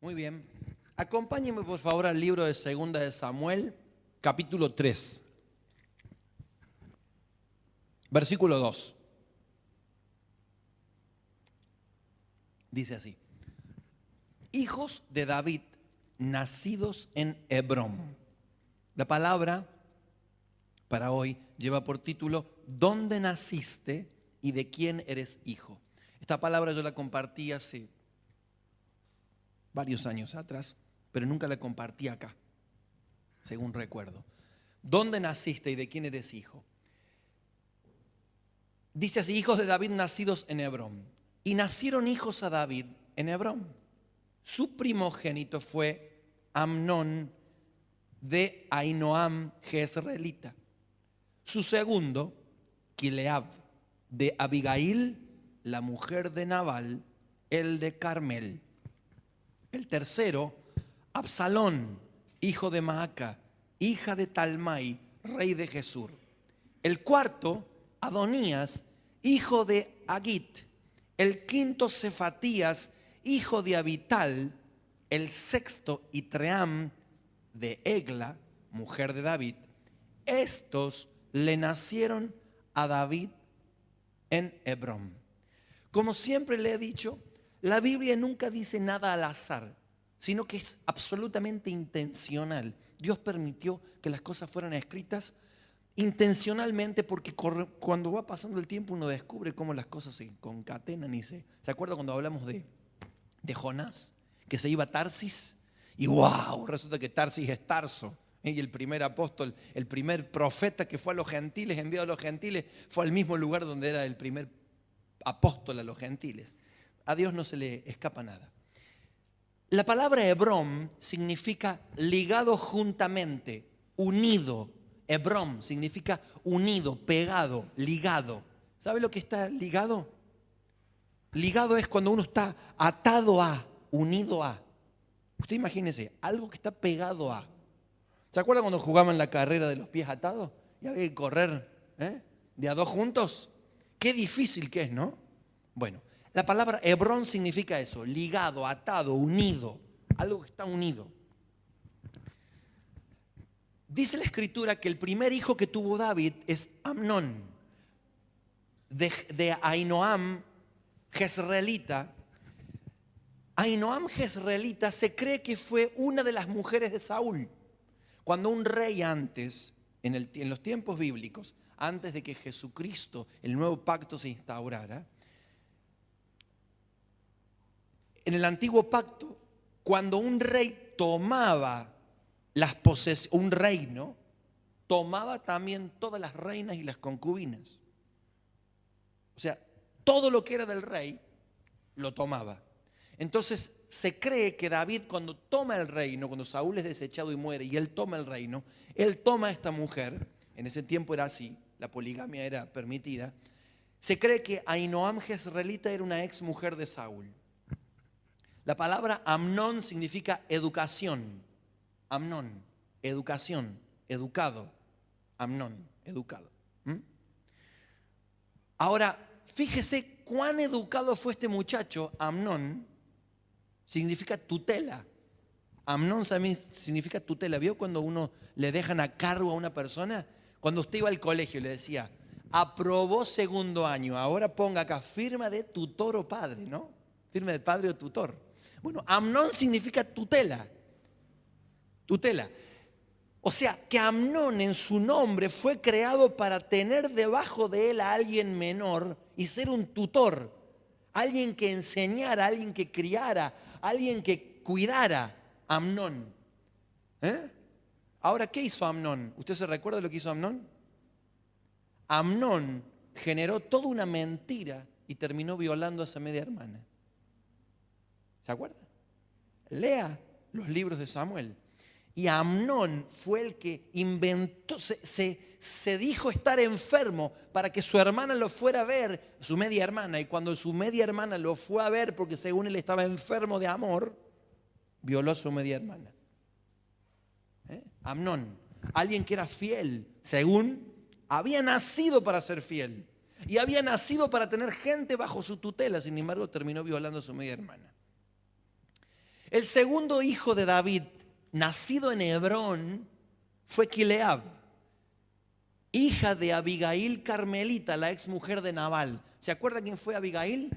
Muy bien. Acompáñenme por favor al libro de Segunda de Samuel, capítulo 3, versículo 2. Dice así: hijos de David, nacidos en Hebrón. La palabra para hoy lleva por título ¿Dónde naciste y de quién eres hijo? Esta palabra yo la compartí hace varios años atrás, pero nunca la compartí acá, según recuerdo. ¿Dónde naciste y de quién eres hijo? Dice así: hijos de David nacidos en Hebrón. Y nacieron hijos a David en Hebrón. Su primogénito fue Amnón de Ahinoam Jezreelita. Su segundo, Kileab, de Abigail, la mujer de Nabal, el de Carmel. El tercero, Absalón, hijo de Maaca, hija de Talmai, rey de Gesur. El cuarto, Adonías, hijo de Agit. El quinto, Cefatías, hijo de Abital. El sexto, Itream, de Egla, mujer de David. Estos le nacieron a David en Hebrón. Como siempre le he dicho, la Biblia nunca dice nada al azar, sino que es absolutamente intencional. Dios permitió que las cosas fueran escritas intencionalmente, porque cuando va pasando el tiempo uno descubre cómo las cosas se concatenan y ¿se acuerda cuando hablamos de Jonás? Que se iba a Tarsis y wow, resulta que Tarsis es Tarso. Y el primer apóstol, el primer profeta que fue a los gentiles, enviado a los gentiles, fue al mismo lugar donde era el primer apóstol a los gentiles. A Dios no se le escapa nada. La palabra Hebrón significa ligado juntamente, unido. Hebrón significa unido, pegado, ligado. ¿Sabe lo que está ligado? Ligado es cuando uno está atado a, unido a. Usted imagínese, algo que está pegado a. ¿Se acuerdan cuando jugaban la carrera de los pies atados? Y había que correr de a dos juntos. Qué difícil que es, ¿no? Bueno, la palabra Hebrón significa eso, ligado, atado, unido, algo que está unido. Dice la Escritura que el primer hijo que tuvo David es Amnón, de Ahinoam Jezreelita. Ahinoam Jezreelita se cree que fue una de las mujeres de Saúl. Cuando un rey antes, en los tiempos bíblicos, antes de que Jesucristo, el nuevo pacto se instaurara, en el antiguo pacto, cuando un rey tomaba un reino, tomaba también todas las reinas y las concubinas. O sea, todo lo que era del rey, lo tomaba. Entonces se cree que David, cuando toma el reino, cuando Saúl es desechado y muere y él toma el reino, él toma a esta mujer. En ese tiempo era así, la poligamia era permitida. Se cree que Ahinoam Jezreelita era una ex mujer de Saúl. La palabra Amnón significa educación. Amnón, educación, educado. Amnón, educado. Ahora, fíjese cuán educado fue este muchacho. Amnón significa tutela. Amnón también significa tutela. ¿Vio cuando uno le dejan a cargo a una persona? Cuando usted iba al colegio y le decía, aprobó segundo año, ahora ponga acá firma de tutor o padre, ¿no? Firma de padre o tutor. Bueno, Amnón significa tutela. Tutela. O sea, que Amnón en su nombre fue creado para tener debajo de él a alguien menor y ser un tutor. Alguien que enseñara, alguien que criara, alguien que cuidara. Amnón. Ahora, ¿qué hizo Amnón? ¿Usted se recuerda de lo que hizo Amnón? Amnón generó toda una mentira y terminó violando a esa media hermana. ¿Se acuerda? Lea los libros de Samuel. Y Amnón fue el que inventó, se dijo estar enfermo para que su hermana lo fuera a ver, su media hermana. Y cuando su media hermana lo fue a ver, porque según él estaba enfermo de amor, violó a su media hermana. Amnón, alguien que era fiel, según había nacido para ser fiel. Y había nacido para tener gente bajo su tutela, sin embargo terminó violando a su media hermana. El segundo hijo de David, nacido en Hebrón, fue Kileab, hija de Abigail Carmelita, la ex mujer de Nabal. ¿Se acuerda quién fue Abigail?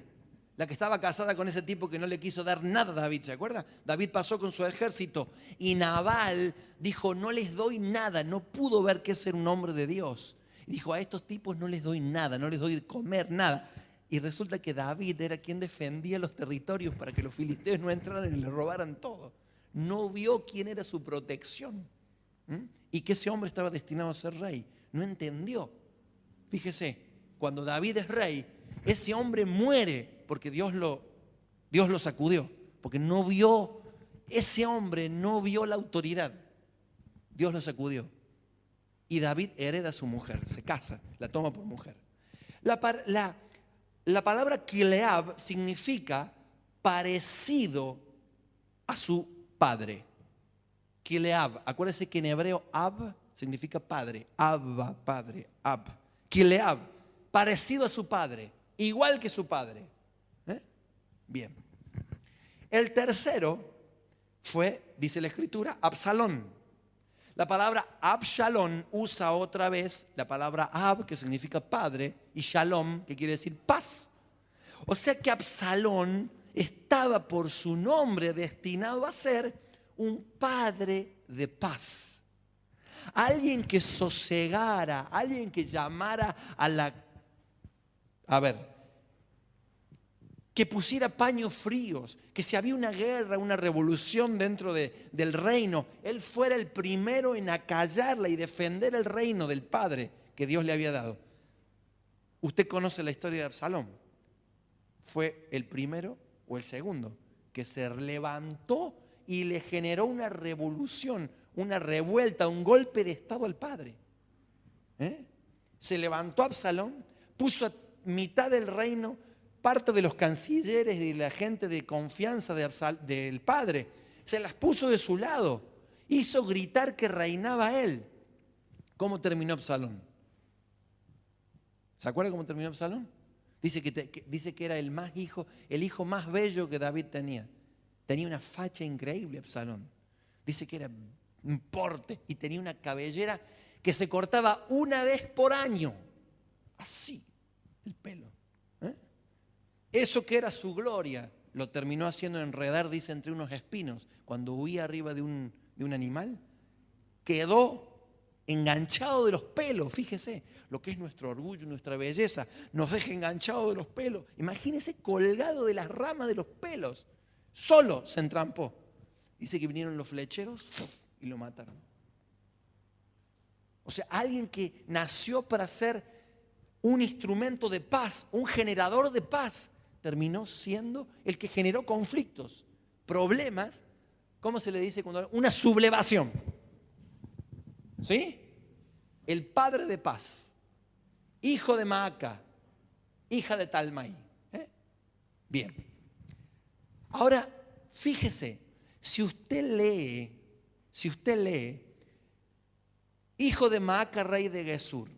La que estaba casada con ese tipo que no le quiso dar nada a David, ¿se acuerda? David pasó con su ejército y Nabal dijo, no les doy nada, no pudo ver que ese era un hombre de Dios. Y dijo, a estos tipos no les doy nada, no les doy de comer, nada. Y resulta que David era quien defendía los territorios para que los filisteos no entraran y le robaran todo. No vio quién era su protección. Y que ese hombre estaba destinado a ser rey. No entendió. Fíjese, cuando David es rey, ese hombre muere porque Dios lo sacudió. Porque no vio, ese hombre no vio la autoridad. Dios lo sacudió. Y David hereda a su mujer, se casa, la toma por mujer. La palabra Kileab significa parecido a su padre. Kileab, acuérdese que en hebreo Ab significa padre, Abba, padre, Ab. Kileab, parecido a su padre, igual que su padre. Bien. El tercero fue, dice la escritura, Absalón. La palabra Absalón usa otra vez la palabra Ab, que significa padre, y Shalom, que quiere decir paz. O sea que Absalón estaba por su nombre destinado a ser un padre de paz. Alguien que sosegara, alguien que llamara que pusiera paños fríos, que si había una guerra, una revolución dentro del reino, él fuera el primero en acallarla y defender el reino del padre que Dios le había dado. Usted conoce la historia de Absalón. Fue el primero o el segundo que se levantó y le generó una revolución, una revuelta, un golpe de estado al padre. Se levantó Absalón, puso a mitad del reino parte de los cancilleres y la gente de confianza del padre, se las puso de su lado, hizo gritar que reinaba él. ¿Cómo terminó Absalón? ¿Se acuerda cómo terminó Absalón? Dice que era el hijo más bello que David tenía. Tenía una facha increíble Absalón. Dice que era un porte y tenía una cabellera que se cortaba una vez por año. Así, el pelo. Eso que era su gloria, lo terminó haciendo enredar, dice, entre unos espinos. Cuando huía arriba de un animal, quedó enganchado de los pelos. Fíjese, lo que es nuestro orgullo, nuestra belleza, nos deja enganchado de los pelos. Imagínese colgado de las ramas de los pelos. Solo se entrampó. Dice que vinieron los flecheros y lo mataron. O sea, alguien que nació para ser un instrumento de paz, un generador de paz, terminó siendo el que generó conflictos, problemas. ¿Cómo se le dice cuando? Una sublevación. ¿Sí? El padre de paz, hijo de Maaca, hija de Talmai. Bien. Ahora, fíjese, si usted lee, hijo de Maaca, rey de Gesur,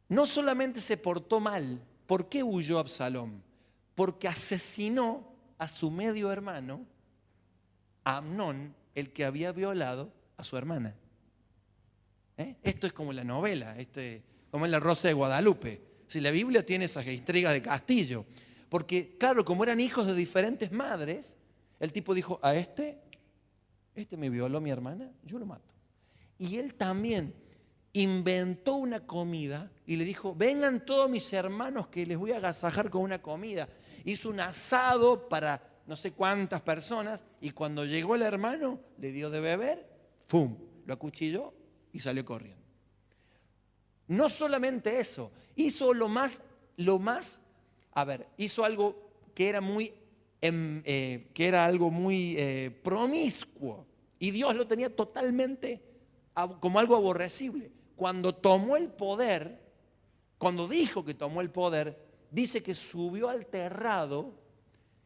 no solamente se portó mal. ¿Por qué huyó Absalón? Porque asesinó a su medio hermano, Amnón, el que había violado a su hermana. Esto es como la novela, como en La Rosa de Guadalupe. Si la Biblia tiene esas intrigas de Castillo. Porque, claro, como eran hijos de diferentes madres, el tipo dijo, a este me violó mi hermana, yo lo mato. Y él también inventó una comida y le dijo, vengan todos mis hermanos que les voy a agasajar con una comida. Hizo un asado para no sé cuántas personas y cuando llegó el hermano le dio de beber, ¡fum!, lo acuchilló y salió corriendo. No solamente eso, hizo hizo algo que era algo muy promiscuo y Dios lo tenía totalmente como algo aborrecible. Cuando tomó el poder, cuando dijo que tomó el poder, dice que subió al terrado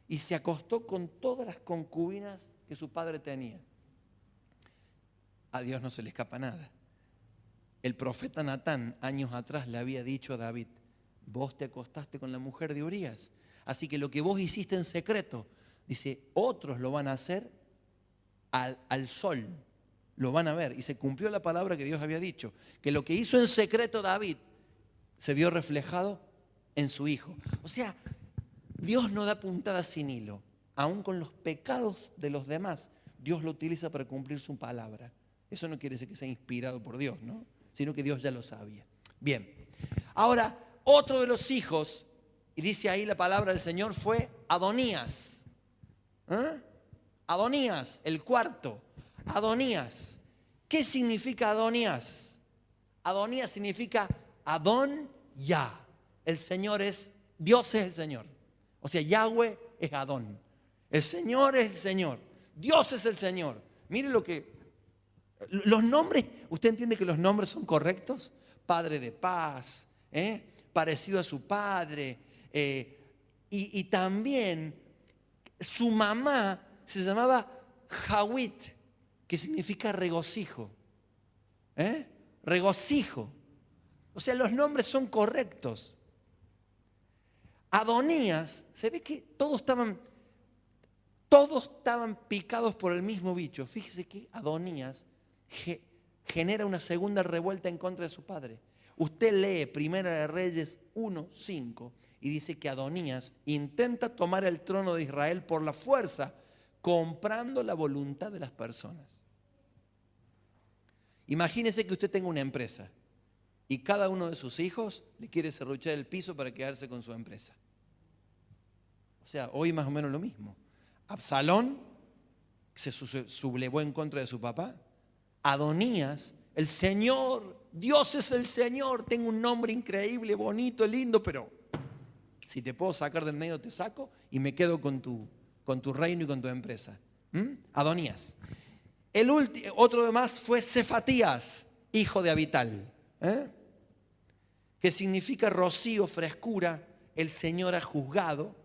y se acostó con todas las concubinas que su padre tenía. A Dios no se le escapa nada. El profeta Natán, años atrás, le había dicho a David, vos te acostaste con la mujer de Urías. Así que lo que vos hiciste en secreto, dice, otros lo van a hacer al sol, lo van a ver. Y se cumplió la palabra que Dios había dicho, que lo que hizo en secreto David se vio reflejado en su hijo. O sea, Dios no da puntadas sin hilo. Aún con los pecados de los demás, Dios lo utiliza para cumplir su palabra. Eso no quiere decir que sea inspirado por Dios, ¿no? Sino que Dios ya lo sabía. Bien, ahora otro de los hijos, y dice ahí la palabra del Señor, fue Adonías. Adonías, el cuarto. Adonías. ¿Qué significa Adonías? Adonías significa Adón Yah. El Señor es, Dios es el Señor. O sea, Yahweh es Adón. El Señor es el Señor. Dios es el Señor. Mire lo que... Los nombres, ¿usted entiende que los nombres son correctos? Padre de paz, parecido a su padre. Y también su mamá se llamaba Jawit, que significa regocijo. Regocijo. O sea, los nombres son correctos. Adonías, se ve que todos estaban picados por el mismo bicho. Fíjese que Adonías genera una segunda revuelta en contra de su padre. Usted lee Primera de Reyes 1:5 y dice que Adonías intenta tomar el trono de Israel por la fuerza, comprando la voluntad de las personas. Imagínese que usted tenga una empresa y cada uno de sus hijos le quiere serruchar el piso para quedarse con su empresa. O sea, hoy más o menos lo mismo. Absalón se sublevó en contra de su papá. Adonías, el Señor, Dios es el Señor. Tengo un nombre increíble, bonito, lindo, pero si te puedo sacar del medio te saco y me quedo con tu reino y con tu empresa. Adonías. Otro de más fue Cefatías, hijo de Abital, que significa rocío, frescura. El Señor ha juzgado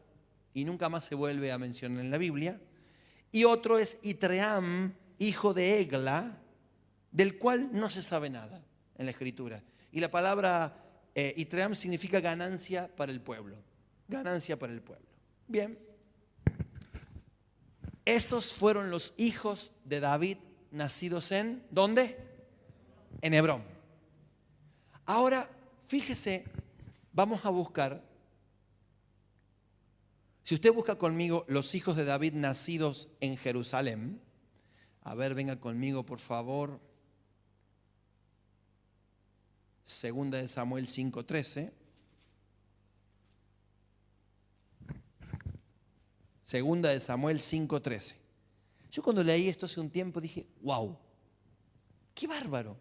y nunca más se vuelve a mencionar en la Biblia. Y otro es Itream, hijo de Egla, del cual no se sabe nada en la Escritura. Y la palabra Itream significa ganancia para el pueblo. Ganancia para el pueblo. Bien. Esos fueron los hijos de David nacidos en, ¿dónde? En Hebrón. Ahora, fíjese, vamos a buscar, si usted busca conmigo los hijos de David nacidos en Jerusalén, a ver, venga conmigo por favor. Segunda de Samuel 5:13. Segunda de Samuel 5:13. Yo cuando leí esto hace un tiempo dije, wow, qué bárbaro.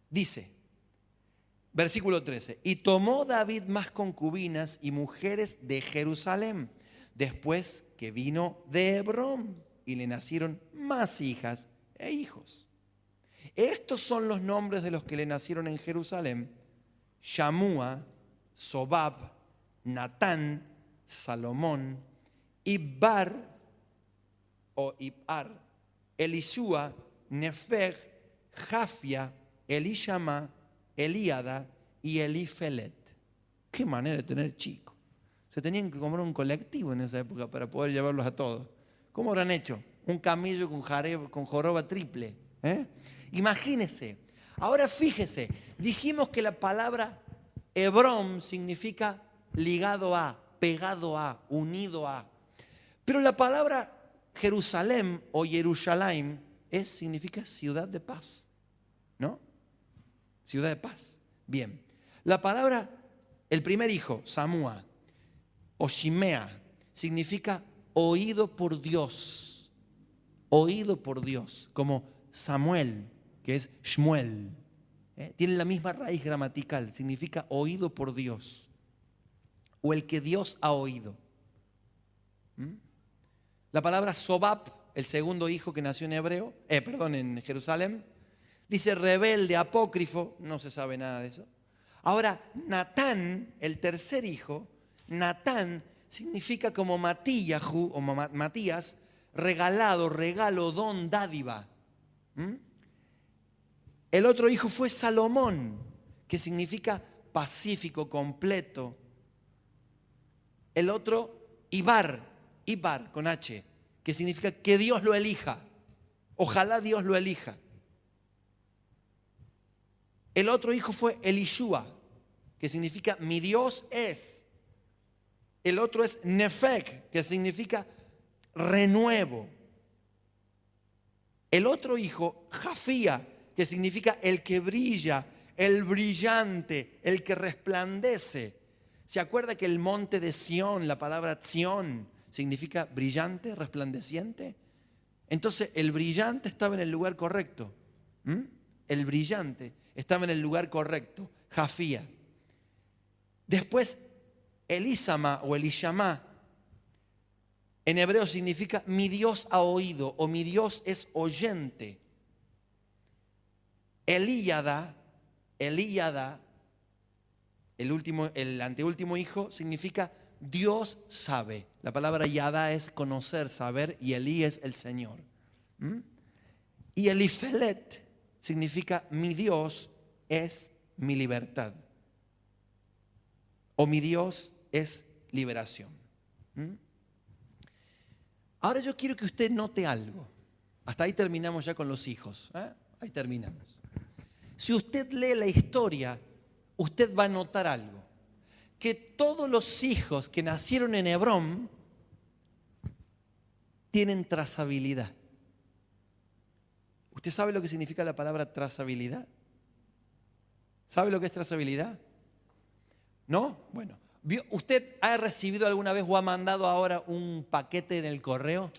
Dice, versículo 13, y tomó David más concubinas y mujeres de Jerusalén, después que vino de Hebrón, y le nacieron más hijas e hijos. Estos son los nombres de los que le nacieron en Jerusalén: Shamúa, Sobab, Natán, Salomón, Ibbar o Ibar, Elisúa, Nefeg, Jafia, Elishama, Elíada y Elifelet. Qué manera de tener chicos. Se tenían que comprar un colectivo en esa época para poder llevarlos a todos. ¿Cómo habrán hecho? Un camello con joroba triple. Imagínese. Ahora fíjese, dijimos que la palabra Hebrón significa ligado a, pegado a, unido a. Pero la palabra Jerusalén o Jerusalén significa ciudad de paz, ¿no? Ciudad de paz. Bien. La palabra, el primer hijo, Samúa o Shimea, significa oído por Dios. Oído por Dios, como Samuel, que es Shmuel. Tiene la misma raíz gramatical, significa oído por Dios. O el que Dios ha oído. La palabra Sobab, el segundo hijo que nació en Jerusalén, dice rebelde, apócrifo, no se sabe nada de eso. Ahora, Natán, el tercer hijo, Natán significa como Matíyahu o Matías, regalado, regalo, don, dádiva. El otro hijo fue Salomón, que significa pacífico, completo. El otro, Ibar con H, que significa que Dios lo elija. Ojalá Dios lo elija. El otro hijo fue Elishua, que significa mi Dios es. El otro es Nefeg, que significa renuevo. El otro hijo, Jafía, que significa el que brilla, el brillante, el que resplandece. ¿Se acuerda que el monte de Sión, la palabra Sión, significa brillante, resplandeciente? Entonces el brillante estaba en el lugar correcto. El brillante estaba en el lugar correcto, Jafía. Después Elisama o Elishama, en hebreo significa mi Dios ha oído o mi Dios es oyente. Elíada, el anteúltimo hijo, significa Dios sabe. La palabra yada es conocer, saber, y Elí es el Señor. Y Elifelet significa mi Dios es mi libertad. O mi Dios es liberación. Ahora yo quiero que usted note algo. Hasta ahí terminamos ya con los hijos. Ahí terminamos. Si usted lee la historia, usted va a notar algo. Que todos los hijos que nacieron en Hebrón tienen trazabilidad. ¿Usted sabe lo que significa la palabra trazabilidad? ¿Sabe lo que es trazabilidad? ¿No? Bueno, ¿usted ha recibido alguna vez o ha mandado ahora un paquete en el correo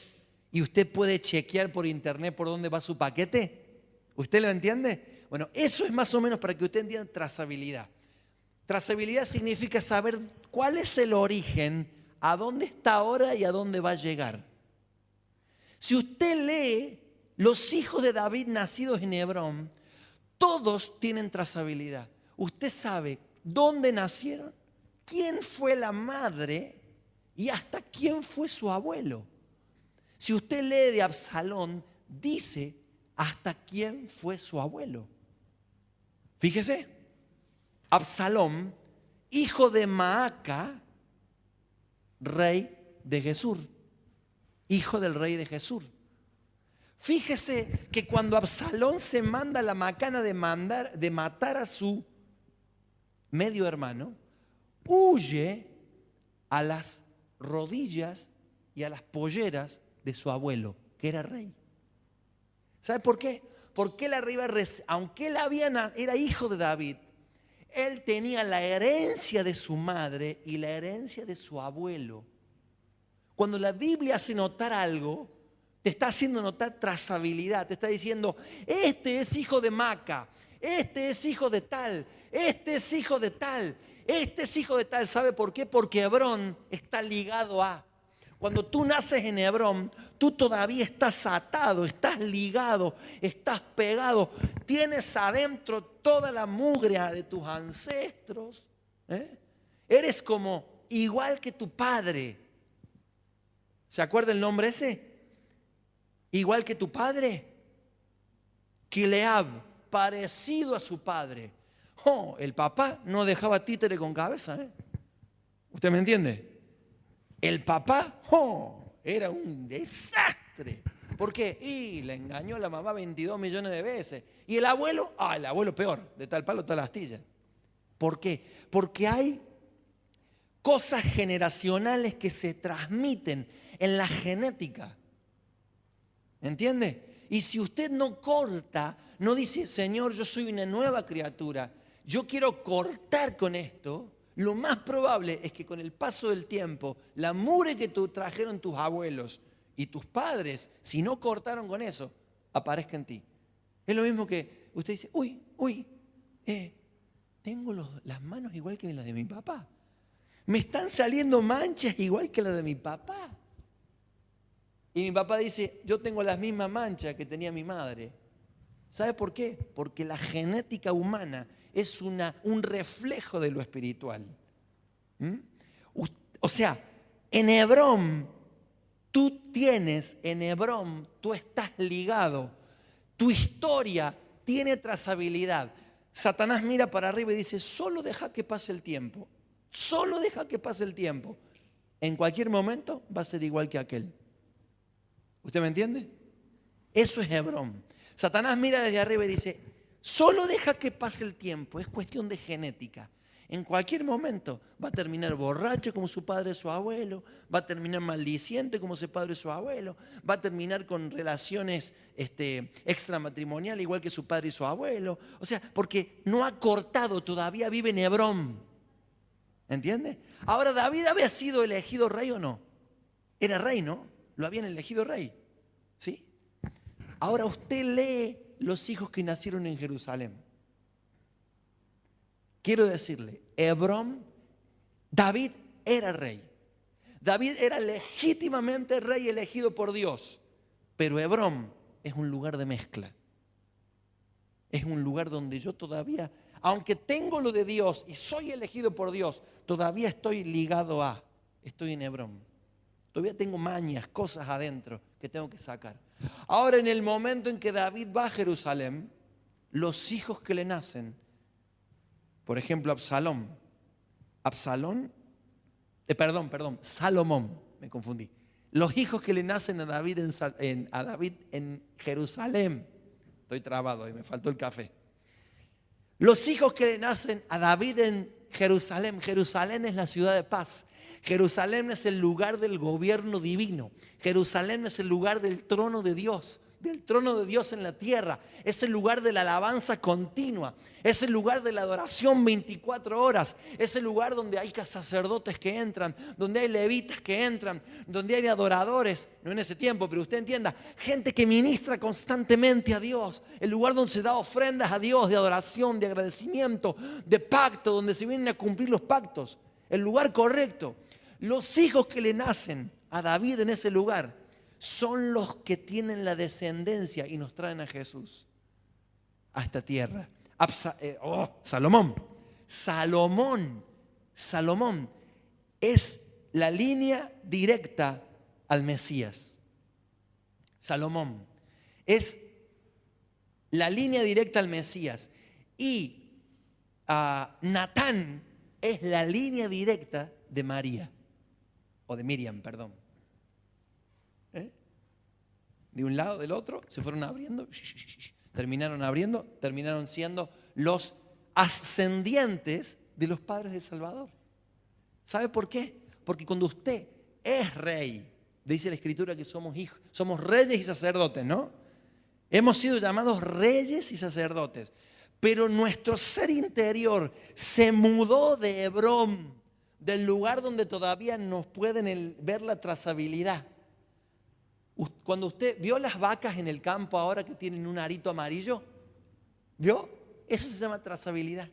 y usted puede chequear por internet por dónde va su paquete? ¿Usted lo entiende? Bueno, eso es más o menos para que usted entienda trazabilidad. Trazabilidad significa saber cuál es el origen, a dónde está ahora y a dónde va a llegar. Si usted lee los hijos de David nacidos en Hebrón, todos tienen trazabilidad. Usted sabe dónde nacieron, quién fue la madre y hasta quién fue su abuelo. Si usted lee de Absalón, dice hasta quién fue su abuelo. Fíjese, Absalón, hijo de Maaca, rey de Gesur, hijo del rey de Gesur. Fíjese que cuando Absalón se manda la macana de matar a su medio hermano, huye a las rodillas y a las polleras de su abuelo, que era rey. ¿Sabe por qué? Porque él arriba, aunque él era hijo de David, él tenía la herencia de su madre y la herencia de su abuelo. Cuando la Biblia hace notar algo, te está haciendo notar trazabilidad. Te está diciendo, este es hijo de Maca, este es hijo de tal, este es hijo de tal, este es hijo de tal. ¿Sabe por qué? Porque Hebrón está ligado a. Cuando tú naces en Hebrón, tú todavía estás atado, estás ligado, estás pegado. Tienes adentro toda la mugre de tus ancestros. Eres como igual que tu padre. ¿Se acuerda el nombre ese? Igual que tu padre. Kileab, parecido a su padre. El papá no dejaba títere con cabeza. ¿Usted me entiende? El papá, era un desastre. ¿Por qué? Y le engañó a la mamá 22 millones de veces. Y el abuelo, el abuelo peor, de tal palo, tal astilla. ¿Por qué? Porque hay cosas generacionales que se transmiten en la genética. ¿Entiende? Y si usted no corta, no dice, Señor, yo soy una nueva criatura, yo quiero cortar con esto, lo más probable es que con el paso del tiempo, la mugre que trajeron tus abuelos y tus padres, si no cortaron con eso, aparezca en ti. Es lo mismo que usted dice, tengo las manos igual que las de mi papá. Me están saliendo manchas igual que las de mi papá. Y mi papá dice, yo tengo las mismas manchas que tenía mi madre. ¿Sabe por qué? Porque la genética humana es un reflejo de lo espiritual. O sea, en Hebrón, tú estás ligado. Tu historia tiene trazabilidad. Satanás mira para arriba y dice, solo deja que pase el tiempo. Solo deja que pase el tiempo. en cualquier momento va a ser igual que aquel. ¿Usted me entiende? Eso es Hebrón. Satanás mira desde arriba y dice, solo deja que pase el tiempo, es cuestión de genética. En cualquier momento va a terminar borracho como su padre o su abuelo, va a terminar maldiciente como su padre o su abuelo, va a terminar con relaciones extramatrimoniales igual que su padre y su abuelo. O sea, porque no ha cortado, todavía vive en Hebrón. ¿Entiende? Ahora, ¿David había sido elegido rey o no? Era rey, ¿no? Lo habían elegido rey. ¿Sí? Ahora usted lee los hijos que nacieron en Jerusalén. Quiero decirle, Hebrón, David era rey. David era legítimamente rey elegido por Dios. Pero Hebrón es un lugar de mezcla. Es un lugar donde yo todavía, aunque tengo lo de Dios y soy elegido por Dios, todavía estoy ligado estoy en Hebrón. Todavía tengo mañas, cosas adentro que tengo que sacar. Ahora, en el momento en que David va a Jerusalén, los hijos que le nacen, por ejemplo, Salomón, me confundí. Los hijos que le nacen a David en Jerusalén, estoy trabado y me faltó el café. Los hijos que le nacen a David en Jerusalén, Jerusalén es la ciudad de paz. Jerusalén es el lugar del gobierno divino. Jerusalén es el lugar del trono de Dios en la tierra. Es el lugar de la alabanza continua. Es el lugar de la adoración 24 horas. Es el lugar donde hay sacerdotes que entran, donde hay levitas que entran, donde hay adoradores, no en ese tiempo, pero usted entienda, gente que ministra constantemente a Dios. El lugar donde se da ofrendas a Dios de adoración, de agradecimiento, de pacto, donde se vienen a cumplir los pactos. El lugar correcto. Los hijos que le nacen a David en ese lugar son los que tienen la descendencia y nos traen a Jesús a esta tierra. Salomón es la línea directa al Mesías. Salomón es la línea directa al Mesías. Y Natán es la línea directa de María, o de Miriam, perdón. De un lado, del otro, se fueron abriendo, terminaron siendo los ascendientes de los padres del Salvador. ¿Sabe por qué? Porque cuando usted es rey, dice la Escritura que somos hijos, somos reyes y sacerdotes, ¿no? Hemos sido llamados reyes y sacerdotes, pero nuestro ser interior se mudó de Hebrón, del lugar donde todavía nos pueden ver la trazabilidad. Cuando usted vio las vacas en el campo ahora que tienen un arito amarillo, ¿vio? Eso se llama trazabilidad.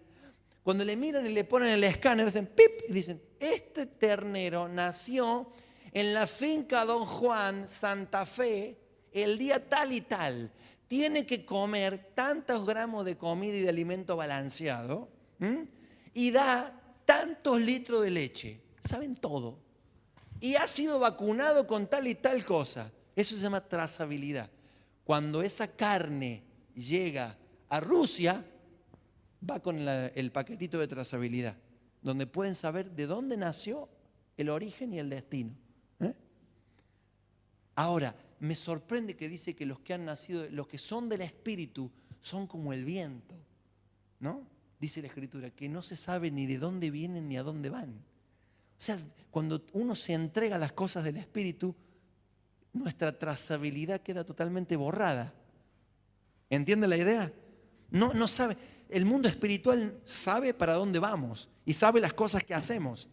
Cuando le miran y le ponen el escáner, hacen pip y dicen, este ternero nació en la finca Don Juan, Santa Fe, el día tal y tal. Tiene que comer tantos gramos de comida y de alimento balanceado y da tantos litros de leche. Saben todo. Y ha sido vacunado con tal y tal cosa. Eso se llama trazabilidad. Cuando esa carne llega a Rusia, va con el paquetito de trazabilidad, donde pueden saber de dónde nació, el origen y el destino. Ahora, me sorprende que dice que los que han nacido, los que son del Espíritu, son como el viento, ¿no? Dice la Escritura, que no se sabe ni de dónde vienen ni a dónde van. O sea, cuando uno se entrega a las cosas del Espíritu, nuestra trazabilidad queda totalmente borrada. ¿Entiende la idea? No sabe. El mundo espiritual sabe para dónde vamos y sabe las cosas que hacemos,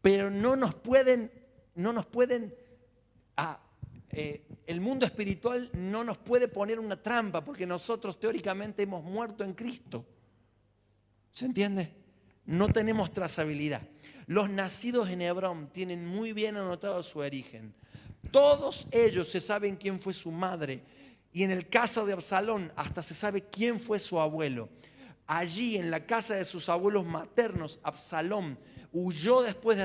pero no nos pueden, el mundo espiritual no nos puede poner una trampa porque nosotros teóricamente hemos muerto en Cristo. ¿Se entiende? No tenemos trazabilidad. Los nacidos en Hebrón tienen muy bien anotado su origen. Todos ellos se saben quién fue su madre. Y en el caso de Absalón hasta se sabe quién fue su abuelo. Allí en la casa de sus abuelos maternos, Absalón huyó después de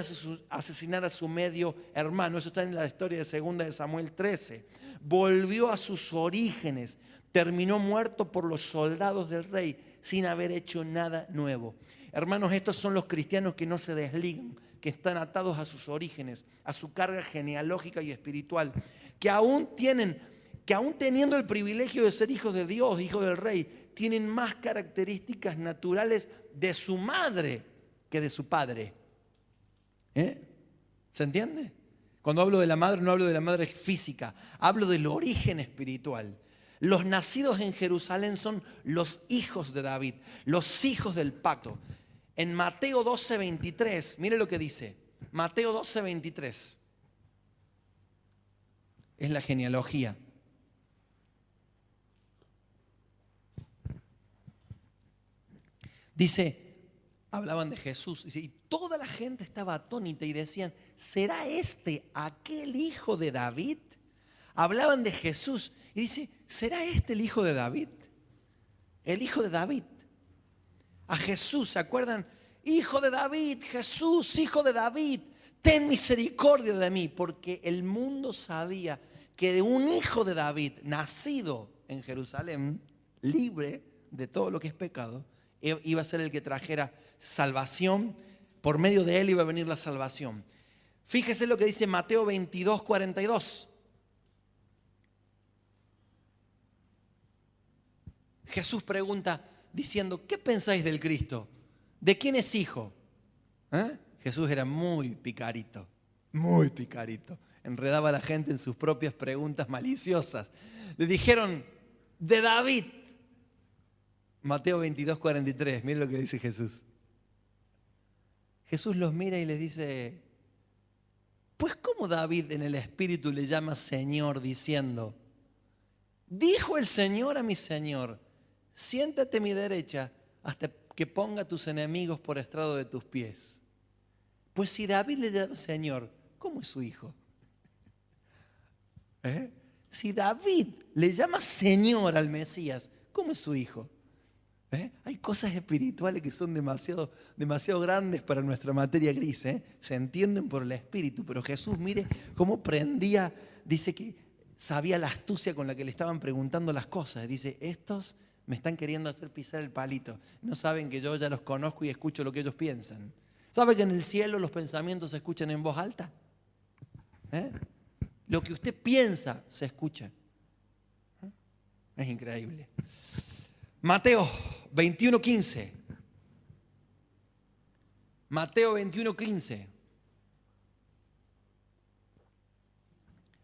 asesinar a su medio hermano. Eso está en la historia de 2 de Samuel 13. Volvió a sus orígenes. Terminó muerto por los soldados del rey sin haber hecho nada nuevo. Hermanos, estos son los cristianos que no se desligan, que están atados a sus orígenes, a su carga genealógica y espiritual, que aún teniendo el privilegio de ser hijos de Dios, hijos del Rey, tienen más características naturales de su madre que de su padre. ¿Se entiende? Cuando hablo de la madre, no hablo de la madre física, hablo del origen espiritual. Los nacidos en Jerusalén son los hijos de David, los hijos del pacto. En Mateo 12:23, mire lo que dice. Mateo 12:23. Es la genealogía. Dice, hablaban de Jesús, y toda la gente estaba atónita y decían, ¿será este aquel hijo de David? Hablaban de Jesús y dice, ¿será este el hijo de David? El hijo de David. A Jesús, ¿se acuerdan? Hijo de David, Jesús, hijo de David, ten misericordia de mí, porque el mundo sabía que de un hijo de David, nacido en Jerusalén, libre de todo lo que es pecado, iba a ser el que trajera salvación. Por medio de él iba a venir la salvación. Fíjese lo que dice Mateo 22:42. Jesús pregunta diciendo, ¿qué pensáis del Cristo? ¿De quién es hijo? Jesús era muy picarito, enredaba a la gente en sus propias preguntas maliciosas. Le dijeron, de David. Mateo 22:43, miren lo que dice Jesús. Jesús los mira y les dice, pues ¿cómo David en el espíritu le llama Señor diciendo, dijo el Señor a mi Señor, siéntate a mi derecha hasta que ponga a tus enemigos por estrado de tus pies? Pues si David le llama Señor, ¿cómo es su hijo? Si David le llama Señor al Mesías, ¿cómo es su hijo? Hay cosas espirituales que son demasiado grandes para nuestra materia gris. Se entienden por el espíritu, pero Jesús, mire cómo prendía, dice que sabía la astucia con la que le estaban preguntando las cosas. Dice, estos me están queriendo hacer pisar el palito. No saben que yo ya los conozco y escucho lo que ellos piensan. ¿Sabe que en el cielo los pensamientos se escuchan en voz alta? Lo que usted piensa se escucha. Es increíble. Mateo 21:15. Mateo 21:15.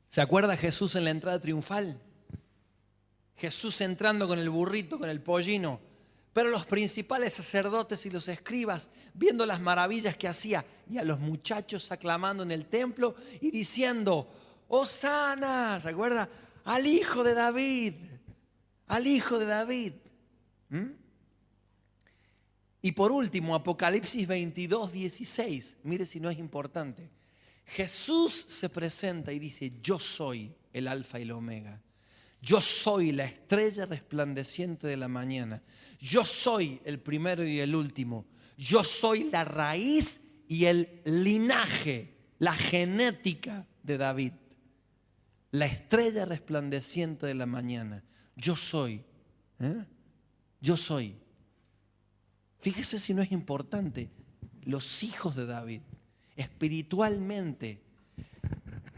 ¿Se acuerda Jesús en la entrada triunfal? Jesús entrando con el burrito, con el pollino. Pero los principales sacerdotes y los escribas, viendo las maravillas que hacía, y a los muchachos aclamando en el templo y diciendo, ¡Hosana! ¿Se acuerda? Al hijo de David. Al hijo de David. Y por último, Apocalipsis 22:16. Mire si no es importante. Jesús se presenta y dice, yo soy el alfa y el omega. Yo soy la estrella resplandeciente de la mañana. Yo soy el primero y el último. Yo soy la raíz y el linaje, la genética de David. La estrella resplandeciente de la mañana. Yo soy. Yo soy. Fíjese si no es importante. Los hijos de David. Espiritualmente.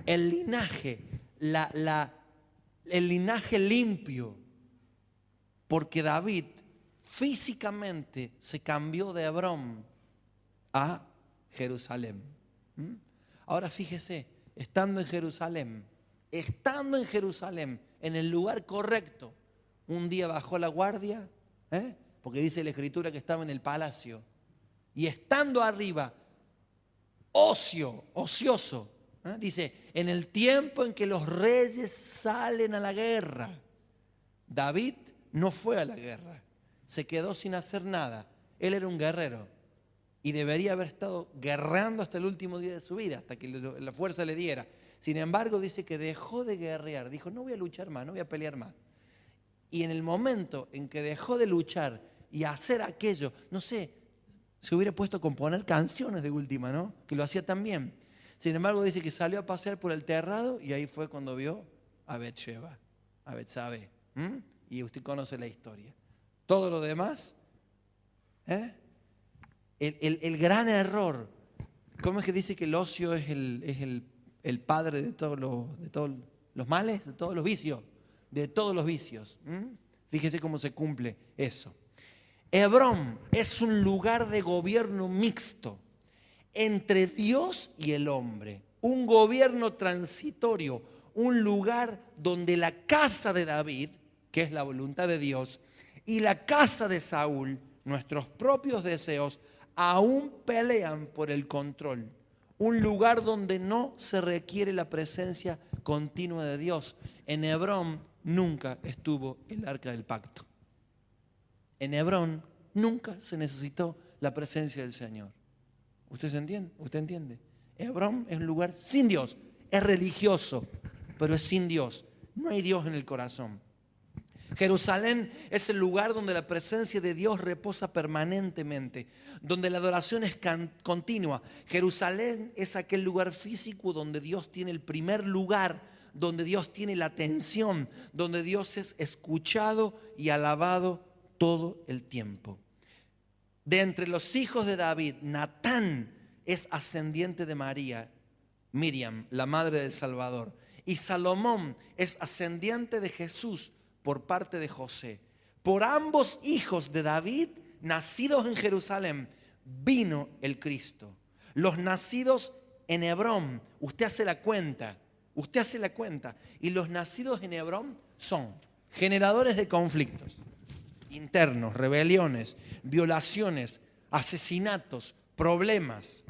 El linaje. El linaje limpio. Porque David físicamente se cambió de Hebrón a Jerusalén. Ahora fíjese, estando en Jerusalén, en el lugar correcto, un día bajó la guardia, porque dice la Escritura que estaba en el palacio, y estando arriba, ocioso, dice, en el tiempo en que los reyes salen a la guerra, David no fue a la guerra, se quedó sin hacer nada. Él era un guerrero y debería haber estado guerreando hasta el último día de su vida, hasta que la fuerza le diera. Sin embargo, dice que dejó de guerrear, dijo, no voy a luchar más, no voy a pelear más. Y en el momento en que dejó de luchar y hacer aquello, no sé, se hubiera puesto a componer canciones de última, ¿no? Que lo hacía tan bien. Sin embargo, dice que salió a pasear por el terrado y ahí fue cuando vio a Betsheba, a Betsabe. Y usted conoce la historia. Todo lo demás, el gran error ¿Cómo es que dice que el ocio es el padre de todos los males, de todos los vicios? De todos los vicios. Fíjese cómo se cumple eso. Hebrón es un lugar de gobierno mixto entre Dios y el hombre. Un gobierno transitorio, un lugar donde la casa de David, que es la voluntad de Dios, y la casa de Saúl, nuestros propios deseos, aún pelean por el control. Un lugar donde no se requiere la presencia continua de Dios. En Hebrón nunca estuvo el arca del pacto. En Hebrón nunca se necesitó la presencia del Señor. ¿Usted se entiende? ¿Usted entiende? Hebrón es un lugar sin Dios. Es religioso, pero es sin Dios. No hay Dios en el corazón. Jerusalén es el lugar donde la presencia de Dios reposa permanentemente, donde la adoración es continua. Jerusalén es aquel lugar físico donde Dios tiene el primer lugar, donde Dios tiene la atención, donde Dios es escuchado y alabado todo el tiempo. De entre los hijos de David, Natán es ascendiente de María, Miriam, la madre del Salvador, y Salomón es ascendiente de Jesús por parte de José. Por ambos hijos de David, nacidos en Jerusalén, vino el Cristo. Los nacidos en Hebrón, usted hace la cuenta, y los nacidos en Hebrón son generadores de conflictos internos, rebeliones, violaciones, asesinatos, problemas.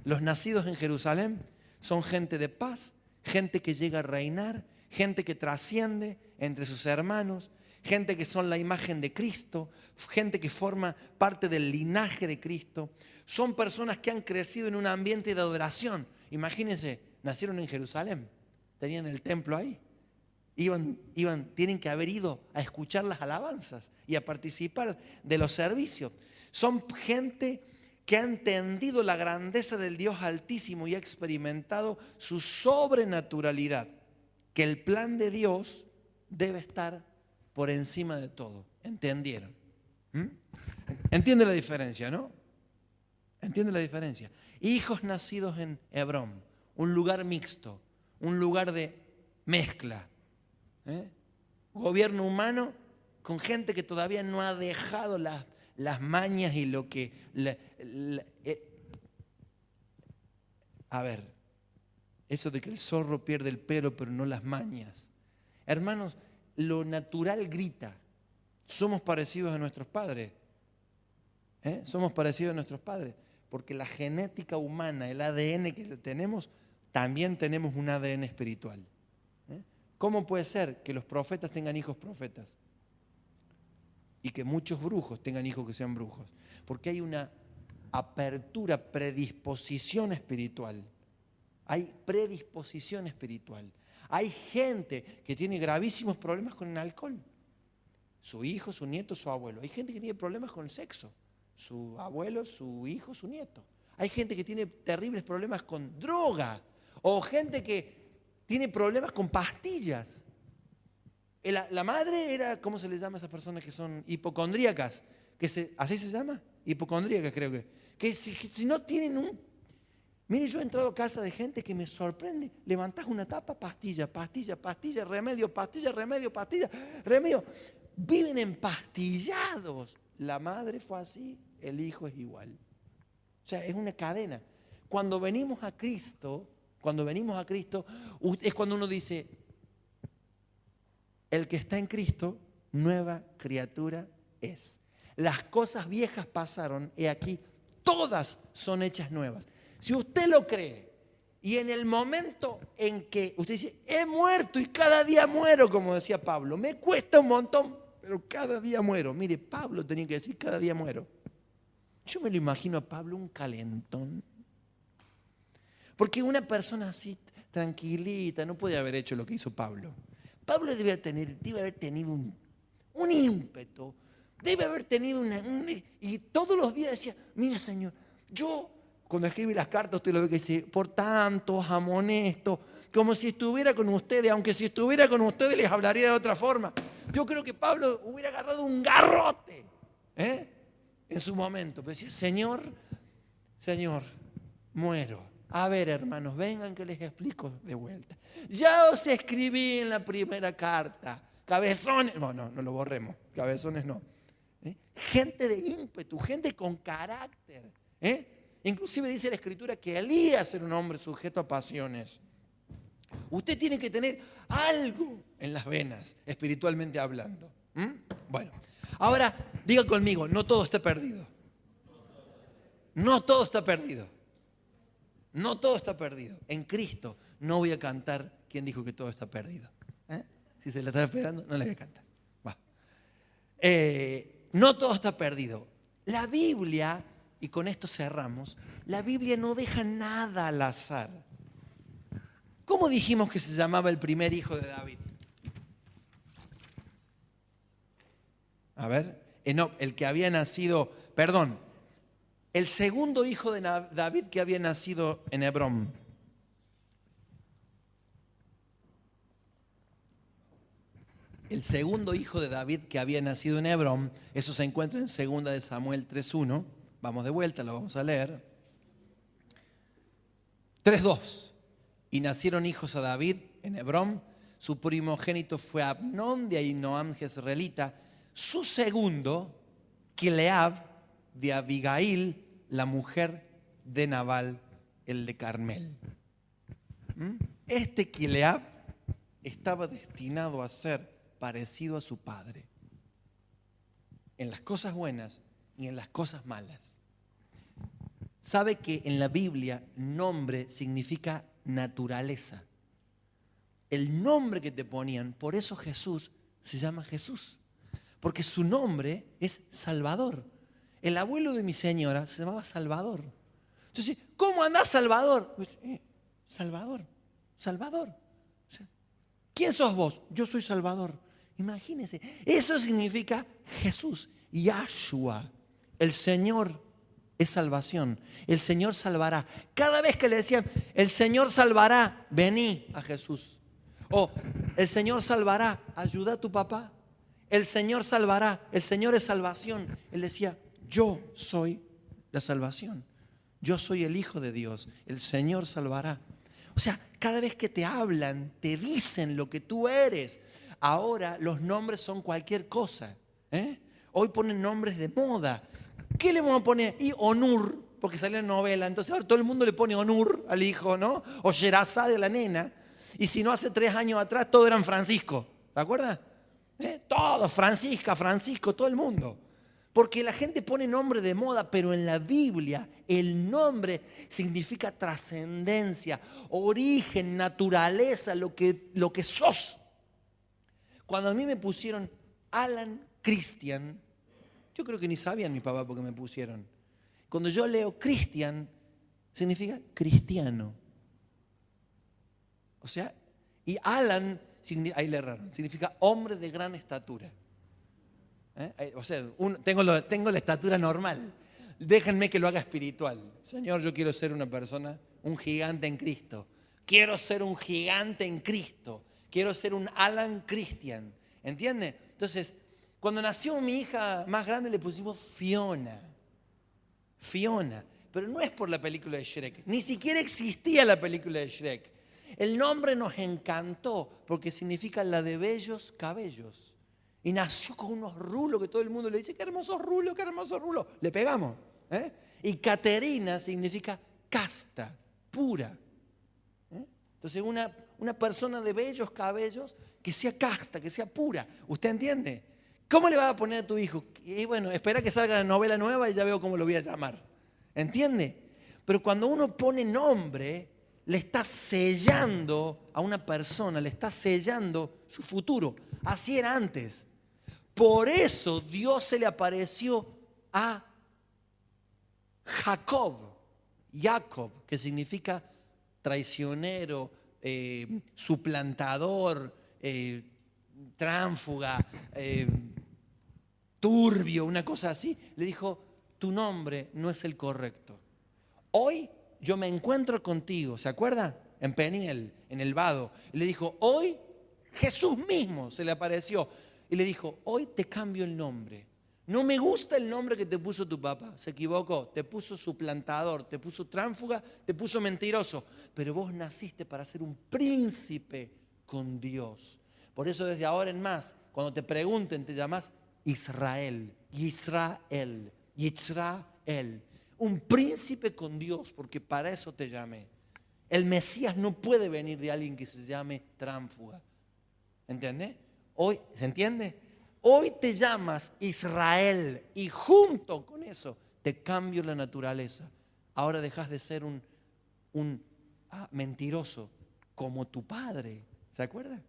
Los nacidos en Jerusalén son gente de paz, gente que llega a reinar, gente que trasciende entre sus hermanos, gente que son la imagen de Cristo, gente que forma parte del linaje de Cristo. Son personas que han crecido en un ambiente de adoración. Imagínense, nacieron en Jerusalén, tenían el templo ahí. Tienen que haber ido a escuchar las alabanzas y a participar de los servicios. Son gente que ha entendido la grandeza del Dios Altísimo y ha experimentado su sobrenaturalidad, que el plan de Dios debe estar por encima de todo. ¿Entendieron? ¿Entiende la diferencia, no? ¿Entiende la diferencia? Hijos nacidos en Hebrón, un lugar mixto, un lugar de mezcla. Gobierno humano con gente que todavía no ha dejado las mañas y lo que... A ver, eso de que el zorro pierde el pelo pero no las mañas. Hermanos, lo natural grita. Somos parecidos a nuestros padres. Somos parecidos a nuestros padres. Porque la genética humana, el ADN que tenemos, también tenemos un ADN espiritual. ¿Cómo puede ser que los profetas tengan hijos profetas? Y que muchos brujos tengan hijos que sean brujos. Porque hay una apertura, predisposición espiritual. Hay predisposición espiritual. Hay gente que tiene gravísimos problemas con el alcohol. Su hijo, su nieto, su abuelo. Hay gente que tiene problemas con el sexo. Su abuelo, su hijo, su nieto. Hay gente que tiene terribles problemas con droga. O gente que tiene problemas con pastillas. La madre era, ¿cómo se les llama a esas personas que son hipocondríacas? ¿Así se llama? Hipocondríacas creo que. Que si no tienen un... Mire, yo he entrado a casa de gente que me sorprende. Levantás una tapa, pastilla, pastilla, pastilla, remedio, pastilla, remedio, pastilla, remedio. Viven empastillados. La madre fue así, el hijo es igual. O sea, es una cadena. Cuando venimos a Cristo, es cuando uno dice, el que está en Cristo, nueva criatura es. Las cosas viejas pasaron, y aquí todas son hechas nuevas. Si usted lo cree, y en el momento en que usted dice, he muerto y cada día muero, como decía Pablo, me cuesta un montón, pero cada día muero. Mire, Pablo tenía que decir, cada día muero. Yo me lo imagino a Pablo un calentón. Porque una persona así, tranquilita, no puede haber hecho lo que hizo Pablo. Pablo debe haber tenido un ímpetu, debe haber tenido y todos los días decía, mira Señor, yo cuando escribe las cartas usted lo ve que dice, por tanto, os amonesto, como si estuviera con ustedes, aunque si estuviera con ustedes les hablaría de otra forma. Yo creo que Pablo hubiera agarrado un garrote en su momento, pero decía, Señor, Señor, muero. A ver, hermanos, vengan que les explico de vuelta. Ya os escribí en la primera carta. Cabezones, no lo borremos. Cabezones no. Gente de ímpetu, gente con carácter. Inclusive dice la Escritura que Elías era un hombre sujeto a pasiones. Usted tiene que tener algo en las venas, espiritualmente hablando. Bueno, ahora diga conmigo, no todo está perdido. No todo está perdido. No todo está perdido. En Cristo no voy a cantar ¿quién dijo que todo está perdido? Si se la está esperando, no le voy a cantar. Va. No todo está perdido. La Biblia, y con esto cerramos, la Biblia no deja nada al azar. ¿Cómo dijimos que se llamaba el primer hijo de David? A ver, el que había nacido, el segundo hijo de David que había nacido en Hebrón. El segundo hijo de David que había nacido en Hebrón, eso se encuentra en 2 de Samuel 3:1. Vamos de vuelta, lo vamos a leer. 3:2. Y nacieron hijos a David en Hebrón. Su primogénito fue Amnón de Ahinoam jezreelita. Su segundo, Kileab de Abigail, la mujer de Nabal, el de Carmel. Este Kileab estaba destinado a ser parecido a su padre, en las cosas buenas y en las cosas malas. ¿Sabe que en la Biblia nombre significa naturaleza? El nombre que te ponían, por eso Jesús se llama Jesús, porque su nombre es Salvador. El abuelo de mi señora se llamaba Salvador. Entonces, ¿cómo andás, Salvador? Salvador. ¿Quién sos vos? Yo soy Salvador. Imagínense, eso significa Jesús, Yahshua. El Señor es salvación. El Señor salvará. Cada vez que le decían, el Señor salvará, vení a Jesús. O el Señor salvará, ayuda a tu papá. El Señor salvará, el Señor es salvación. Él decía, yo soy la salvación. Yo soy el Hijo de Dios. El Señor salvará. O sea, cada vez que te hablan, te dicen lo que tú eres. Ahora los nombres son cualquier cosa. Hoy ponen nombres de moda. ¿Qué le vamos a poner? Y Onur, porque salió en novela. Entonces ahora todo el mundo le pone Onur al hijo, ¿no? O Sherazade a la nena. Y si no, hace 3 años atrás todos eran Francisco. ¿Te acuerdas? Todos, Francisca, Francisco, todo el mundo. Porque la gente pone nombre de moda, pero en la Biblia el nombre significa trascendencia, origen, naturaleza, lo que sos. Cuando a mí me pusieron Alan Christian, yo creo que ni sabían mi papá por qué me pusieron. Cuando yo leo Christian, significa cristiano. O sea, y Alan, ahí le erraron, significa hombre de gran estatura. O sea, tengo la estatura normal. Déjenme que lo haga espiritual. Señor, yo quiero ser una persona, un gigante en Cristo. Quiero ser un gigante en Cristo. Quiero ser un Alan Christian. ¿Entiende? Entonces, cuando nació mi hija más grande le pusimos Fiona. Fiona. Pero no es por la película de Shrek. Ni siquiera existía la película de Shrek. El nombre nos encantó porque significa la de bellos cabellos. Y nació con unos rulos que todo el mundo le dice, qué hermoso rulo, qué hermoso rulo. Le pegamos. Y Caterina significa casta, pura. Entonces una persona de bellos cabellos que sea casta, que sea pura. ¿Usted entiende? ¿Cómo le vas a poner a tu hijo? Y bueno, espera que salga la novela nueva y ya veo cómo lo voy a llamar. ¿Entiende? Pero cuando uno pone nombre, le está sellando a una persona, le está sellando su futuro. Así era antes. Por eso Dios se le apareció a Jacob, que significa traicionero, suplantador, tránfuga, turbio, una cosa así. Le dijo, tu nombre no es el correcto. Hoy yo me encuentro contigo, ¿se acuerda? En Peniel, en el Vado. Y le dijo, hoy Jesús mismo se le apareció. Y le dijo, hoy te cambio el nombre. No me gusta el nombre que te puso tu papá. Se equivocó. Te puso suplantador, te puso tránsfuga, te puso mentiroso. Pero vos naciste para ser un príncipe con Dios. Por eso desde ahora en más, cuando te pregunten, te llamas Israel. Israel. Israel. Un príncipe con Dios, porque para eso te llamé. El Mesías no puede venir de alguien que se llame tránsfuga. ¿Entendés? Hoy, ¿se entiende? Hoy te llamas Israel y junto con eso te cambio la naturaleza. Ahora dejas de ser un mentiroso como tu padre. ¿Se acuerda?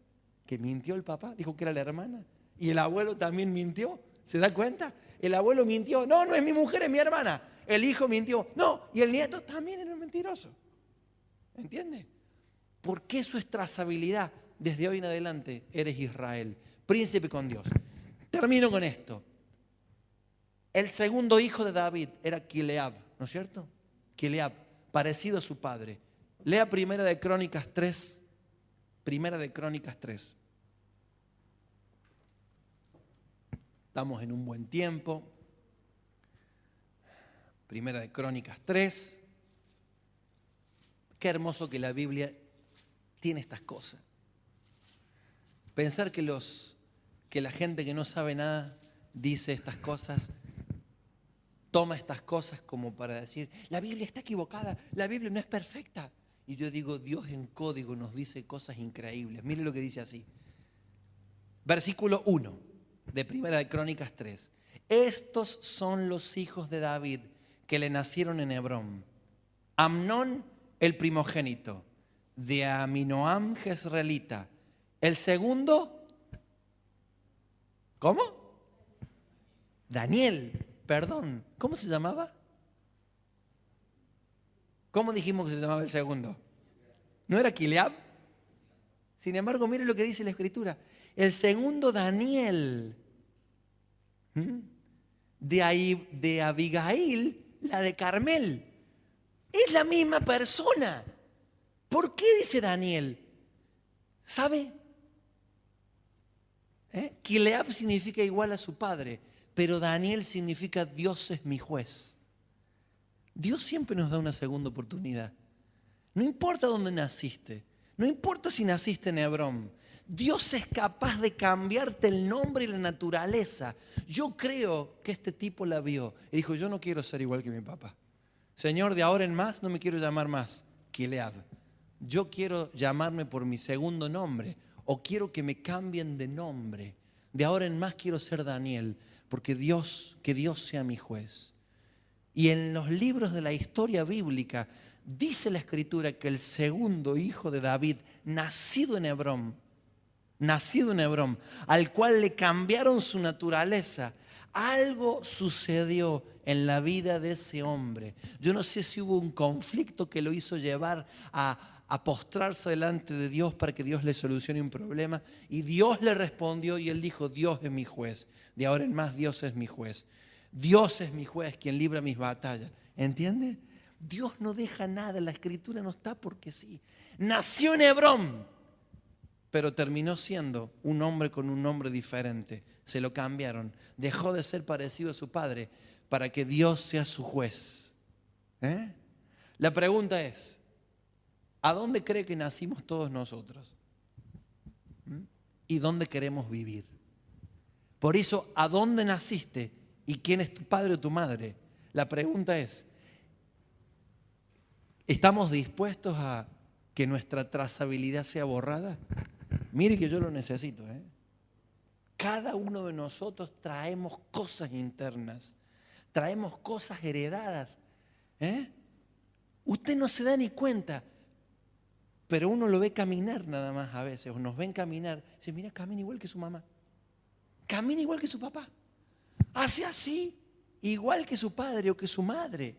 Que mintió el papá, dijo que era la hermana. Y el abuelo también mintió. ¿Se da cuenta? El abuelo mintió. No, no es mi mujer, es mi hermana. El hijo mintió. No, y el nieto también era un mentiroso. ¿Entiende? Porque eso es trazabilidad. Desde hoy en adelante eres Israel, príncipe con Dios. Termino con esto. El segundo hijo de David era Kileab, ¿no es cierto? Kileab, parecido a su padre. Lea Primera de Crónicas 3. Primera de Crónicas 3. Estamos en un buen tiempo. Primera de Crónicas 3. Qué hermoso que la Biblia tiene estas cosas. Pensar que la gente que no sabe nada dice estas cosas, toma estas cosas como para decir, la Biblia está equivocada, la Biblia no es perfecta. Y yo digo, Dios en código nos dice cosas increíbles. Mire lo que dice así. Versículo 1 de Primera de Crónicas 3. Estos son los hijos de David que le nacieron en Hebrón. Amnón, el primogénito, de Aminoam jezreelita. El segundo, ¿cómo? Daniel, perdón, ¿cómo se llamaba? ¿Cómo dijimos que se llamaba el segundo? ¿No era Kileab? Sin embargo, mire lo que dice la Escritura. El segundo, Daniel, de Abigail, la de Carmel. Es la misma persona. ¿Por qué dice Daniel? ¿Sabe? Kileab significa igual a su padre, pero Daniel significa Dios es mi juez. Dios siempre nos da una segunda oportunidad. No importa dónde naciste, no importa si naciste en Hebrón, Dios es capaz de cambiarte el nombre y la naturaleza. Yo creo que este tipo la vio y dijo, yo no quiero ser igual que mi papá. Señor, de ahora en más no me quiero llamar más Kileab. Yo quiero llamarme por mi segundo nombre o quiero que me cambien de nombre. De ahora en más quiero ser Daniel, porque que Dios sea mi juez. Y en los libros de la historia bíblica dice la Escritura que el segundo hijo de David, nacido en Hebrón, al cual le cambiaron su naturaleza, algo sucedió en la vida de ese hombre. Yo no sé si hubo un conflicto que lo hizo llevar a postrarse delante de Dios para que Dios le solucione un problema. Y Dios le respondió y él dijo, Dios es mi juez. De ahora en más Dios es mi juez. Dios es mi juez, quien libra mis batallas. ¿Entiende? Dios no deja nada, la Escritura no está porque sí. Nació en Hebrón, pero terminó siendo un hombre con un nombre diferente. Se lo cambiaron. Dejó de ser parecido a su padre para que Dios sea su juez. La pregunta es, ¿a dónde cree que nacimos todos nosotros? ¿Y dónde queremos vivir? Por eso, ¿a dónde naciste? ¿Y quién es tu padre o tu madre? La pregunta es, ¿estamos dispuestos a que nuestra trazabilidad sea borrada? Mire que yo lo necesito. Cada uno de nosotros traemos cosas internas, traemos cosas heredadas. Usted no se da ni cuenta, pero uno lo ve caminar nada más a veces, o nos ven caminar. Dice, mira, camina igual que su mamá, camina igual que su papá, hace así, igual que su padre o que su madre.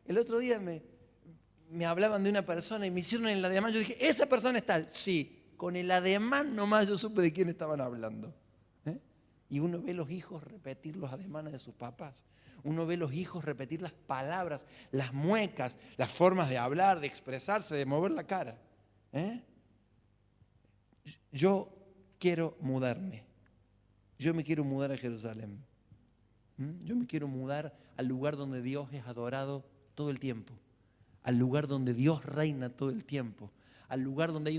El otro día me hablaban de una persona y me hicieron el ademán. Yo dije, esa persona es tal. Sí, con el ademán nomás yo supe de quién estaban hablando. Y uno ve los hijos repetir los ademanes de sus papás. Uno ve los hijos repetir las palabras, las muecas, las formas de hablar, de expresarse, de mover la cara. Yo quiero mudarme. Yo me quiero mudar a Jerusalén. Yo me quiero mudar al lugar donde Dios es adorado todo el tiempo, al lugar donde Dios reina todo el tiempo, al lugar donde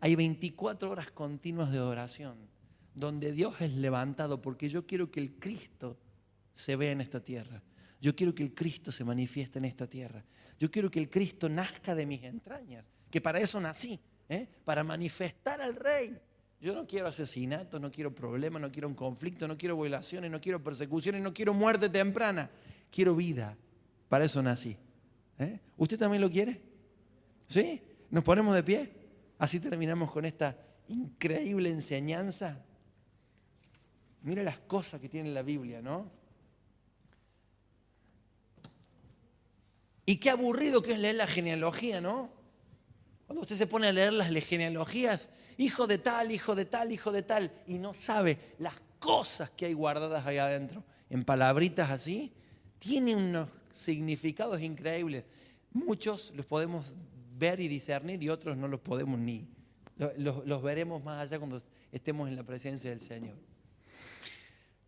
hay 24 horas continuas de adoración, donde Dios es levantado, porque yo quiero que el Cristo se vea en esta tierra. Yo quiero que el Cristo se manifieste en esta tierra. Yo quiero que el Cristo nazca de mis entrañas, que para eso nací, para manifestar al Rey. Yo no quiero asesinatos, no quiero problemas, no quiero un conflicto, no quiero violaciones, no quiero persecuciones, no quiero muerte temprana. Quiero vida. Para eso nací. ¿Usted también lo quiere? ¿Sí? ¿Nos ponemos de pie? Así terminamos con esta increíble enseñanza. Mira las cosas que tiene la Biblia, ¿no? Y qué aburrido que es leer la genealogía, ¿no? Cuando usted se pone a leer las genealogías, hijo de tal, hijo de tal, hijo de tal, y no sabe las cosas que hay guardadas ahí adentro, en palabritas así, tiene unos significados increíbles. Muchos los podemos ver y discernir y otros no los podemos ni. Los veremos más allá cuando estemos en la presencia del Señor.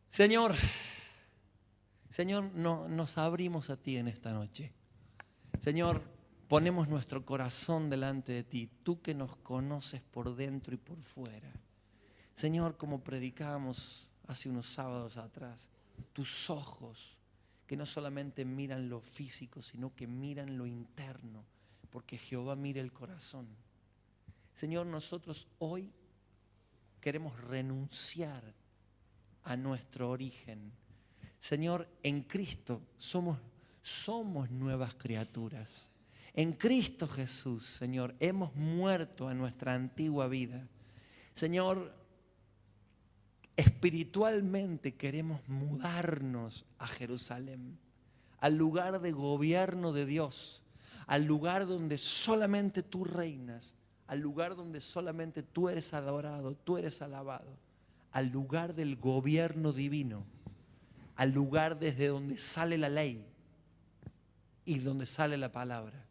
Señor, nos abrimos a ti en esta noche. Señor, ponemos nuestro corazón delante de ti, tú que nos conoces por dentro y por fuera. Señor, como predicábamos hace unos sábados atrás, tus ojos que no solamente miran lo físico, sino que miran lo interno, porque Jehová mira el corazón. Señor, nosotros hoy queremos renunciar a nuestro origen. Señor, en Cristo somos nuevas criaturas. En Cristo Jesús, Señor, hemos muerto a nuestra antigua vida. Señor, espiritualmente queremos mudarnos a Jerusalén, al lugar de gobierno de Dios, al lugar donde solamente tú reinas, al lugar donde solamente tú eres adorado, tú eres alabado, al lugar del gobierno divino, al lugar desde donde sale la ley y donde sale la palabra.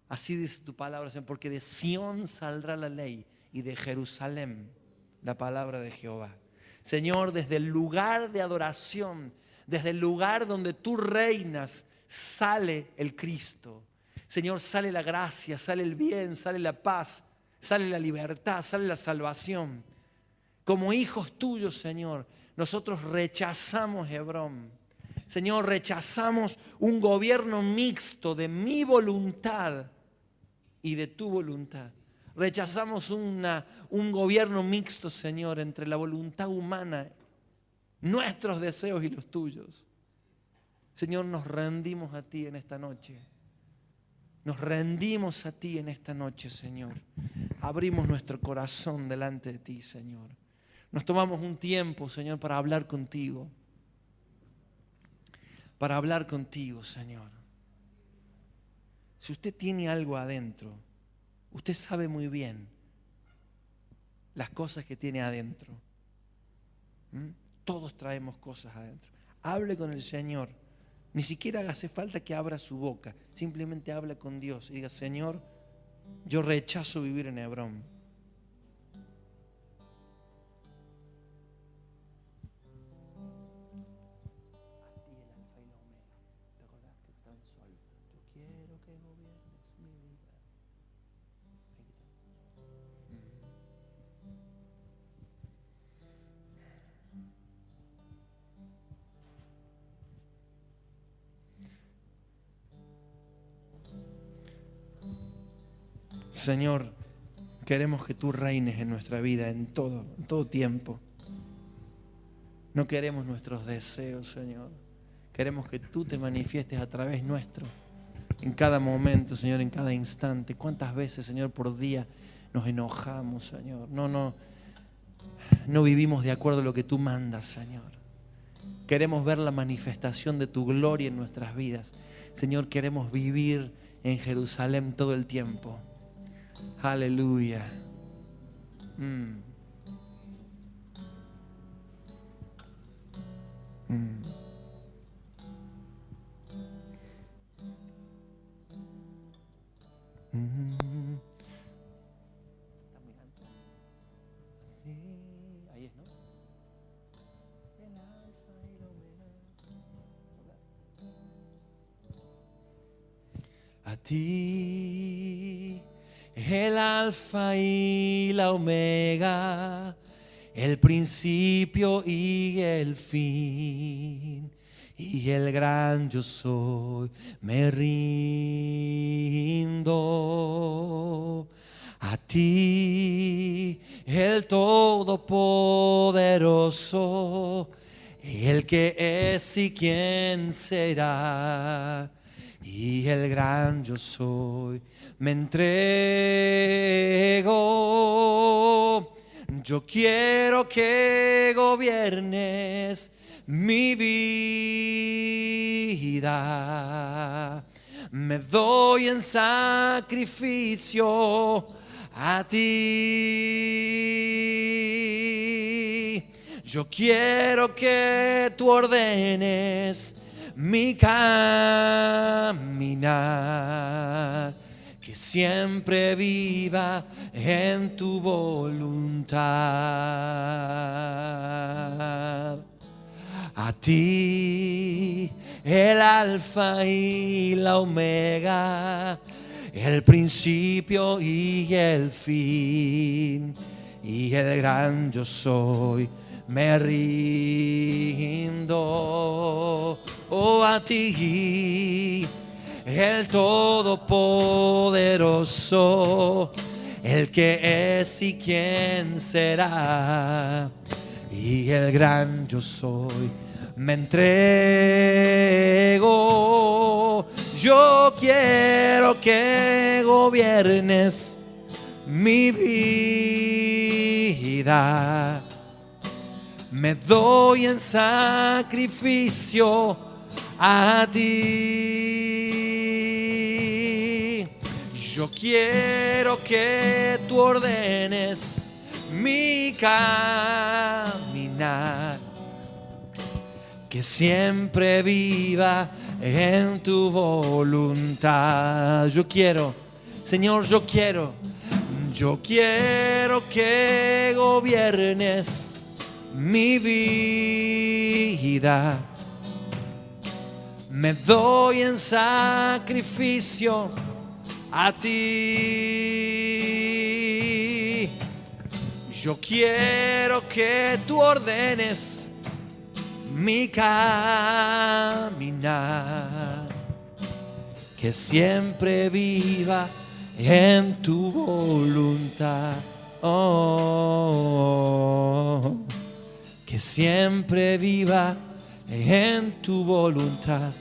Así dice tu palabra, Señor, porque de Sión saldrá la ley y de Jerusalén la palabra de Jehová. Señor, desde el lugar de adoración, desde el lugar donde tú reinas, sale el Cristo. Señor, sale la gracia, sale el bien, sale la paz, sale la libertad, sale la salvación. Como hijos tuyos, Señor, nosotros rechazamos Hebrón. Señor, rechazamos un gobierno mixto de mi voluntad y de tu voluntad. Rechazamos un gobierno mixto, Señor, entre la voluntad humana, nuestros deseos y los tuyos. Señor, nos rendimos a ti en esta noche. Nos rendimos a ti en esta noche, Señor. Abrimos nuestro corazón delante de ti, Señor. Nos tomamos un tiempo, Señor, para hablar contigo. Para hablar contigo, Señor. Si usted tiene algo adentro, usted sabe muy bien las cosas que tiene adentro. Todos traemos cosas adentro. Hable con el Señor. Ni siquiera hace falta que abra su boca. Simplemente habla con Dios y diga: Señor, yo rechazo vivir en Hebrón. Señor, queremos que tú reines en nuestra vida en todo tiempo. No queremos nuestros deseos, Señor. Queremos que tú te manifiestes a través nuestro. En cada momento, Señor, en cada instante. ¿Cuántas veces, Señor, por día nos enojamos, Señor? No vivimos de acuerdo a lo que tú mandas, Señor. Queremos ver la manifestación de tu gloria en nuestras vidas. Señor, queremos vivir en Jerusalén todo el tiempo. Aleluya. Ahí es, ¿no? El alfa y la ti, el alfa y la omega, el principio y el fin, y el gran yo soy, me rindo. A ti, el todopoderoso, el que es y quién será, y el gran yo soy, me entrego. Yo quiero que gobiernes mi vida. Me doy en sacrificio a ti. Yo quiero que tú ordenes mi caminar, que siempre viva en tu voluntad. A ti, el alfa y la omega, el principio y el fin, y el gran yo soy, me rindo. Oh, a ti, el todopoderoso, el que es y quién será, y el gran yo soy, me entrego. Yo quiero que gobiernes mi vida. Me doy en sacrificio a ti. Yo quiero que tú ordenes mi caminar, que siempre viva en tu voluntad. Yo quiero, Señor, yo quiero que gobiernes mi vida. Me doy en sacrificio a ti. Yo quiero que tú ordenes mi caminar, que siempre viva en tu voluntad. Oh, que siempre viva en tu voluntad.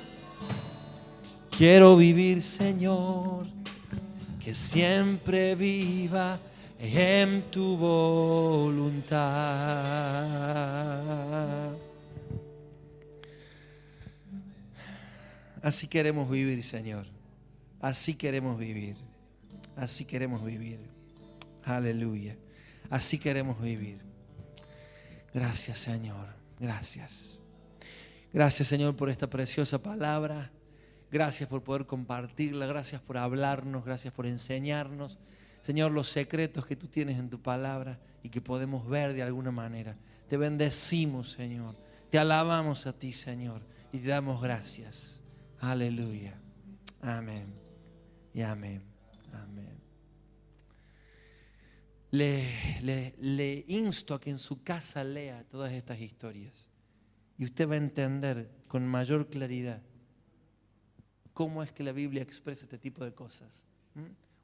Quiero vivir, Señor, que siempre viva en tu voluntad. Así queremos vivir, Señor. Así queremos vivir. Así queremos vivir. Aleluya. Así queremos vivir. Gracias, Señor. Gracias. Gracias, Señor, por esta preciosa palabra. Gracias por poder compartirla. Gracias por hablarnos. Gracias por enseñarnos, Señor, los secretos que tú tienes en tu palabra y que podemos ver de alguna manera. Te bendecimos, Señor. Te alabamos a ti, Señor, y te damos gracias. Aleluya. Amén. Y amén. Amén. Le insto a que en su casa lea todas estas historias y usted va a entender con mayor claridad cómo es que la Biblia expresa este tipo de cosas.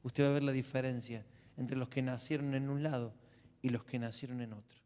Usted va a ver la diferencia entre los que nacieron en un lado y los que nacieron en otro.